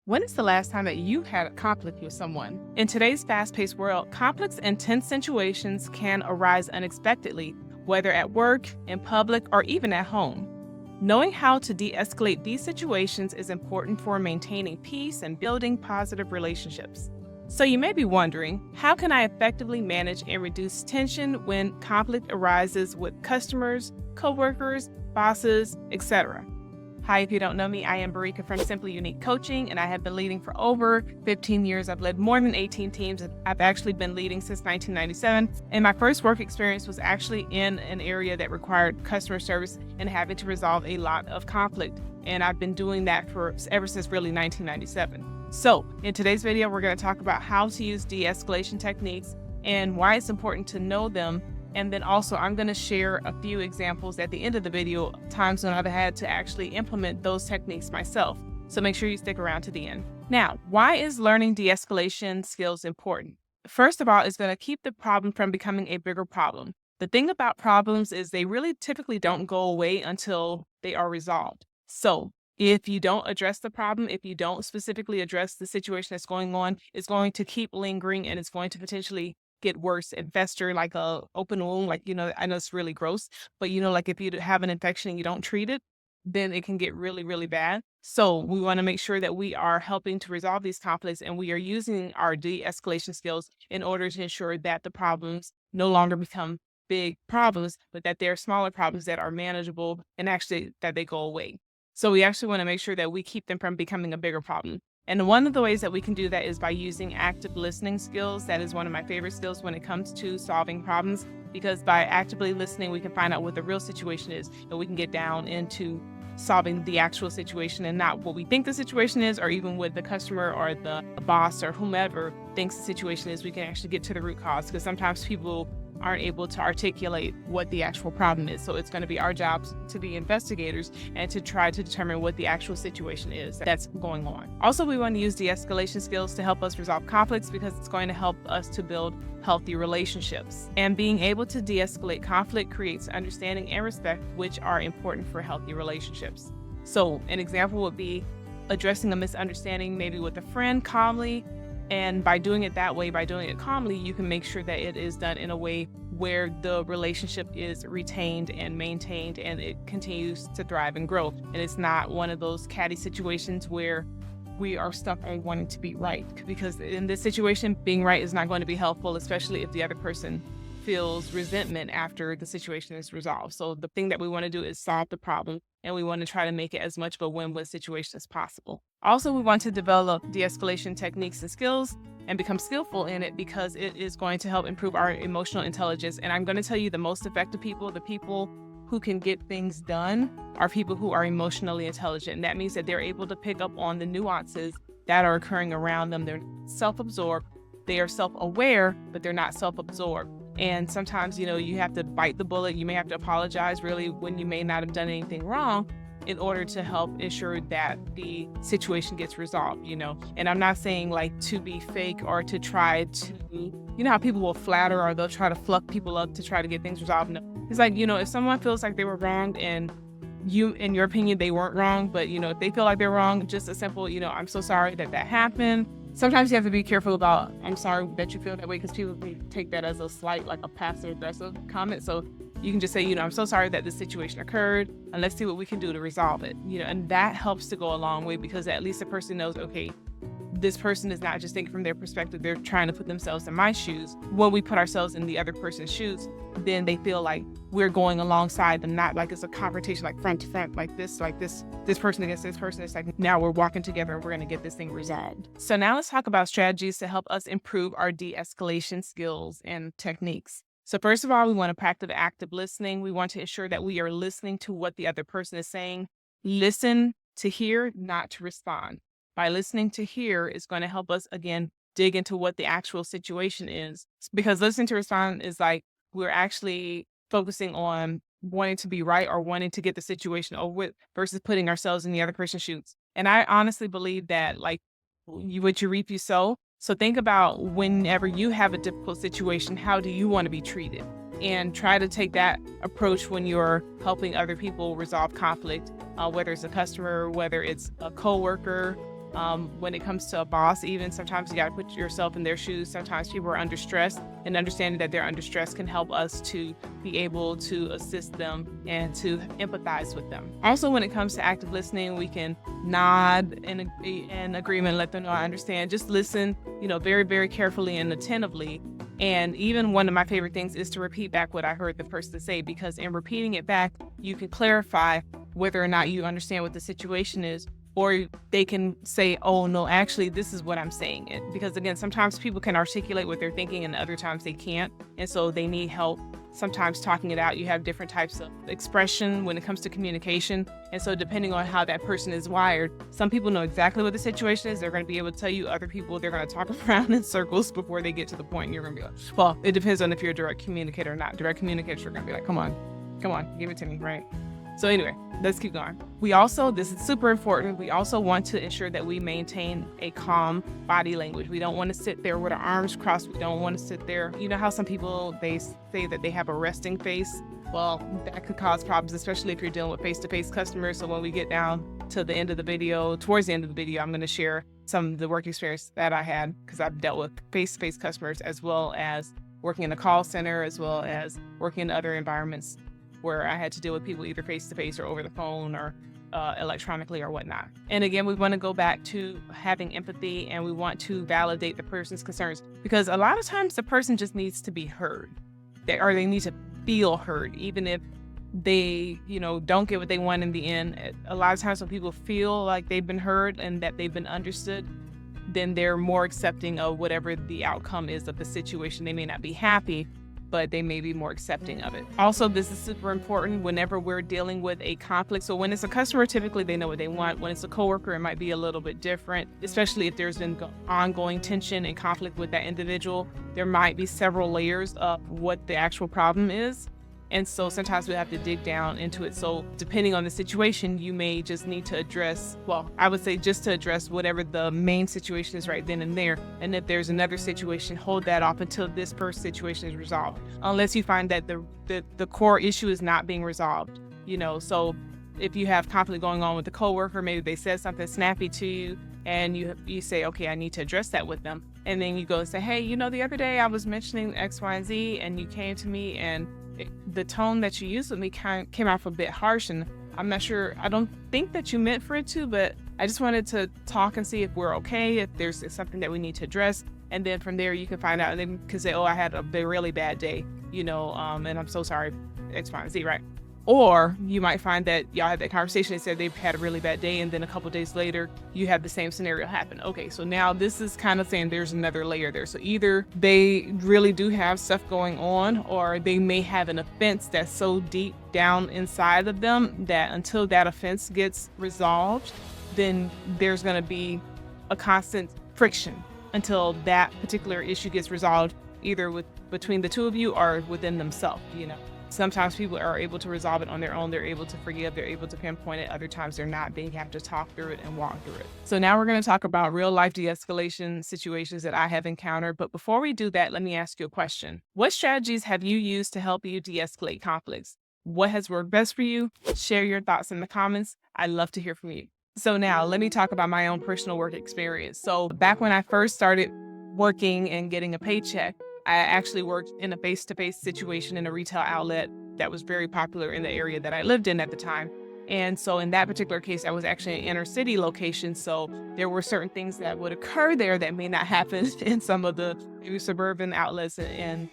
When is the last time that you had a conflict with someone? In today's fast-paced world, conflicts and tense situations can arise unexpectedly, whether at work, in public, or even at home. Knowing how to de-escalate these situations is important for maintaining peace and building positive relationships. So you may be wondering, how can I effectively manage and reduce tension when conflict arises with customers, coworkers, bosses, etc.? Hi, if you don't know me, I am Barika from Simply Unique Coaching, and I have been leading for over 15 years. I've led more than 18 teams, and I've actually been leading since 1997. And my first work experience was actually in an area that required customer service and having to resolve a lot of conflict. And I've been doing that ever since really 1997. So in today's video, we're going to talk about how to use de-escalation techniques and why it's important to know them. And then also I'm going to share a few examples at the end of the video, times when I've had to actually implement those techniques myself. So make sure you stick around to the end. Now, why is learning de-escalation skills important? First of all, it's going to keep the problem from becoming a bigger problem. The thing about problems is they really typically don't go away until they are resolved. So if you don't address the problem, if you don't specifically address the situation that's going on, it's going to keep lingering and it's going to potentially get worse and fester like a open wound. I know it's really gross, but like if you have an infection and you don't treat it, then it can get really, really bad. So we want to make sure that we are helping to resolve these conflicts and we are using our de-escalation skills in order to ensure that the problems no longer become big problems, but that they're smaller problems that are manageable and actually that they go away. So we actually want to make sure that we keep them from becoming a bigger problem. And one of the ways that we can do that is by using active listening skills. That is one of my favorite skills when it comes to solving problems, because by actively listening, we can find out what the real situation is and we can get down into solving the actual situation and not what we think the situation is, or even what the customer or the boss or whomever thinks the situation is. We can actually get to the root cause, because sometimes people aren't able to articulate what the actual problem is. So it's going to be our job to be investigators and to try to determine what the actual situation is that's going on. Also, we want to use de-escalation skills to help us resolve conflicts, because it's going to help us to build healthy relationships. And being able to de-escalate conflict creates understanding and respect, which are important for healthy relationships. So an example would be addressing a misunderstanding maybe with a friend calmly. And by doing it that way, by doing it calmly, you can make sure that it is done in a way where the relationship is retained and maintained and it continues to thrive and grow. And it's not one of those catty situations where we are stuck on wanting to be right. Because in this situation, being right is not going to be helpful, especially if the other person feels resentment after the situation is resolved. So the thing that we want to do is solve the problem, and we want to try to make it as much of a win-win situation as possible. Also, we want to develop de-escalation techniques and skills and become skillful in it, because it is going to help improve our emotional intelligence. And I'm going to tell you, the most effective people, the people who can get things done, are people who are emotionally intelligent. And that means that they're able to pick up on the nuances that are occurring around them. They're self-absorbed, they are self-aware, but they're not self-absorbed. And sometimes, you have to bite the bullet. You may have to apologize really when you may not have done anything wrong, in order to help ensure that the situation gets resolved, And I'm not saying to be fake or to try to, how people will flatter or they'll try to fluff people up to try to get things resolved. No. It's if someone feels like they were wronged and you, in your opinion, they weren't wrong, but, if they feel like they're wrong, just a simple, I'm so sorry that happened. Sometimes you have to be careful about, I'm sorry that you feel that way, because people can take that as a slight, a passive-aggressive comment. So you can just say, I'm so sorry that this situation occurred, and let's see what we can do to resolve it. And that helps to go a long way, because at least the person knows, okay, this person is not just thinking from their perspective, they're trying to put themselves in my shoes. When we put ourselves in the other person's shoes, then they feel like we're going alongside them, not like it's a confrontation, front to front, this person against this person. It's now we're walking together and we're going to get this thing resolved. So now let's talk about strategies to help us improve our de-escalation skills and techniques. So first of all, we want to practice active listening. We want to ensure that we are listening to what the other person is saying. Listen to hear, not to respond. By listening to hear is going to help us, again, dig into what the actual situation is. Because listening to respond is we're actually focusing on wanting to be right or wanting to get the situation over with, versus putting ourselves in the other person's shoes. And I honestly believe that what you reap, you sow. So think about whenever you have a difficult situation, how do you want to be treated? And try to take that approach when you're helping other people resolve conflict, whether it's a customer, whether it's a coworker, When it comes to a boss, even sometimes you got to put yourself in their shoes. Sometimes people are under stress, and understanding that they're under stress can help us to be able to assist them and to empathize with them. Also, when it comes to active listening, we can nod in agreement, let them know I understand. Just listen, very, very carefully and attentively. And even one of my favorite things is to repeat back what I heard the person say, because in repeating it back, you can clarify whether or not you understand what the situation is, or they can say, oh, no, actually, this is what I'm saying. Because again, sometimes people can articulate what they're thinking and other times they can't. And so they need help sometimes talking it out. You have different types of expression when it comes to communication. And so depending on how that person is wired, some people know exactly what the situation is. They're going to be able to tell you. Other people, they're going to talk around in circles before they get to the point. And you're going to be like, well, it depends on if you're a direct communicator or not. Direct communicators are going to be like, come on, give it to me, right? So anyway, let's keep going. This is super important. We also want to ensure that we maintain a calm body language. We don't want to sit there with our arms crossed. We don't want to sit there. You know how some people, they say that they have a resting face? Well, that could cause problems, especially if you're dealing with face-to-face customers. So when we get down to the end of the video, towards the end of the video, I'm going to share some of the work experience that I had, because I've dealt with face-to-face customers, as well as working in a call center, as well as working in other environments where I had to deal with people either face-to-face or over the phone or electronically or whatnot. And again, we want to go back to having empathy, and we want to validate the person's concerns, because a lot of times the person just needs to be heard, or they need to feel heard, even if they, don't get what they want in the end. A lot of times when people feel like they've been heard and that they've been understood, then they're more accepting of whatever the outcome is of the situation. They may not be happy, but they may be more accepting of it. Also, this is super important whenever we're dealing with a conflict. So when it's a customer, typically they know what they want. When it's a coworker, it might be a little bit different, especially if there's been ongoing tension and conflict with that individual. There might be several layers of what the actual problem is. And so sometimes we have to dig down into it. So depending on the situation, you may just need to address, I would say just to address whatever the main situation is right then and there. And if there's another situation, hold that off until this first situation is resolved, unless you find that the core issue is not being resolved. So if you have conflict going on with a coworker, maybe they said something snappy to you, and you say, okay, I need to address that with them. And then you go and say, hey, the other day I was mentioning X, Y, and Z, and you came to me, and the tone that you used with me came off a bit harsh, and I'm not sure, I don't think that you meant for it to, but I just wanted to talk and see if we're okay, if there's something that we need to address. And then from there you can find out, and then can say, oh, I had a really bad day, and I'm so sorry, X, Y, and Z, right? Or you might find that y'all had that conversation, they said they've had a really bad day, and then a couple days later, you have the same scenario happen. Okay, so now this is kind of saying there's another layer there. So either they really do have stuff going on, or they may have an offense that's so deep down inside of them that until that offense gets resolved, then there's going to be a constant friction until that particular issue gets resolved, either between the two of you or within themselves, Sometimes people are able to resolve it on their own. They're able to forgive. They're able to pinpoint it. Other times they're not. They have to talk through it and walk through it. So now we're going to talk about real life de-escalation situations that I have encountered. But before we do that, let me ask you a question. What strategies have you used to help you de-escalate conflicts? What has worked best for you? Share your thoughts in the comments. I'd love to hear from you. So now let me talk about my own personal work experience. So back when I first started working and getting a paycheck, I actually worked in a face-to-face situation in a retail outlet that was very popular in the area that I lived in at the time. And so in that particular case, I was actually an inner city location. So there were certain things that would occur there that may not happen in some of the maybe suburban outlets and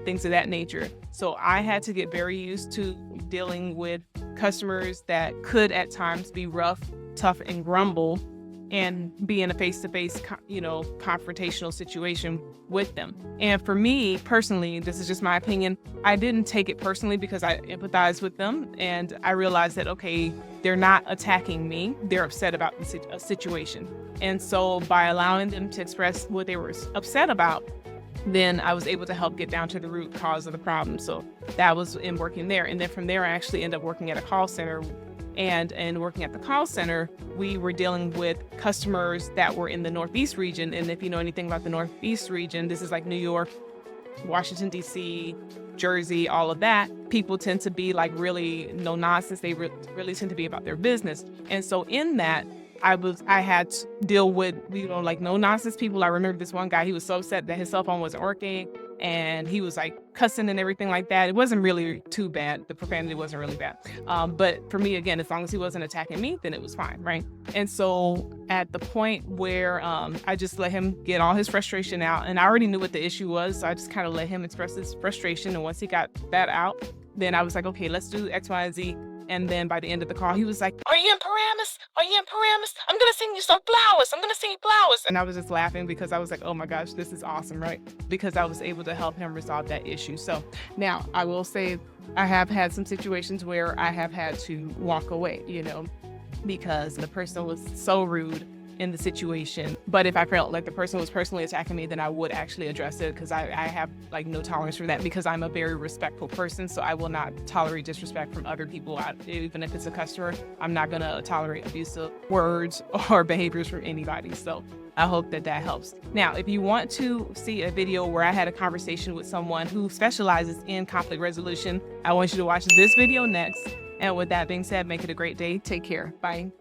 things of that nature. So I had to get very used to dealing with customers that could at times be rough, tough, and grumble, and be in a face-to-face, confrontational situation with them. And for me personally, this is just my opinion, I didn't take it personally because I empathized with them, and I realized that, okay, they're not attacking me, they're upset about the situation. And so by allowing them to express what they were upset about, then I was able to help get down to the root cause of the problem. So that was in working there. And then from there, I actually ended up working at a call center. And working at the call center, we were dealing with customers that were in the Northeast region. And if you know anything about the Northeast region, this is like New York, Washington, D.C., Jersey, all of that. People tend to be like really no nonsense. They really tend to be about their business. And so in that, I had to deal with, like no nonsense people. I remember this one guy, he was so upset that his cell phone wasn't working and he was like cussing and everything like that. It wasn't really too bad. The profanity wasn't really bad. But for me, again, as long as he wasn't attacking me, then it was fine, right? And so at the point where I just let him get all his frustration out, and I already knew what the issue was, so I just kind of let him express his frustration. And once he got that out, then I was like, okay, let's do X, Y, and Z. And then by the end of the call, he was like, "Are you in Paramus? Are you in Paramus? I'm going to sing you some flowers. I'm going to sing you flowers." And I was just laughing because I was like, oh my gosh, this is awesome, right? Because I was able to help him resolve that issue. So now I will say I have had some situations where I have had to walk away, because the person was so rude in the situation. But if I felt like the person was personally attacking me, then I would actually address it, because I have like no tolerance for that, because I'm a very respectful person. So I will not tolerate disrespect from other people. Even if it's a customer, I'm not going to tolerate abusive words or behaviors from anybody. So I hope that helps. Now, if you want to see a video where I had a conversation with someone who specializes in conflict resolution, I want you to watch this video next. And with that being said, make it a great day. Take care. Bye.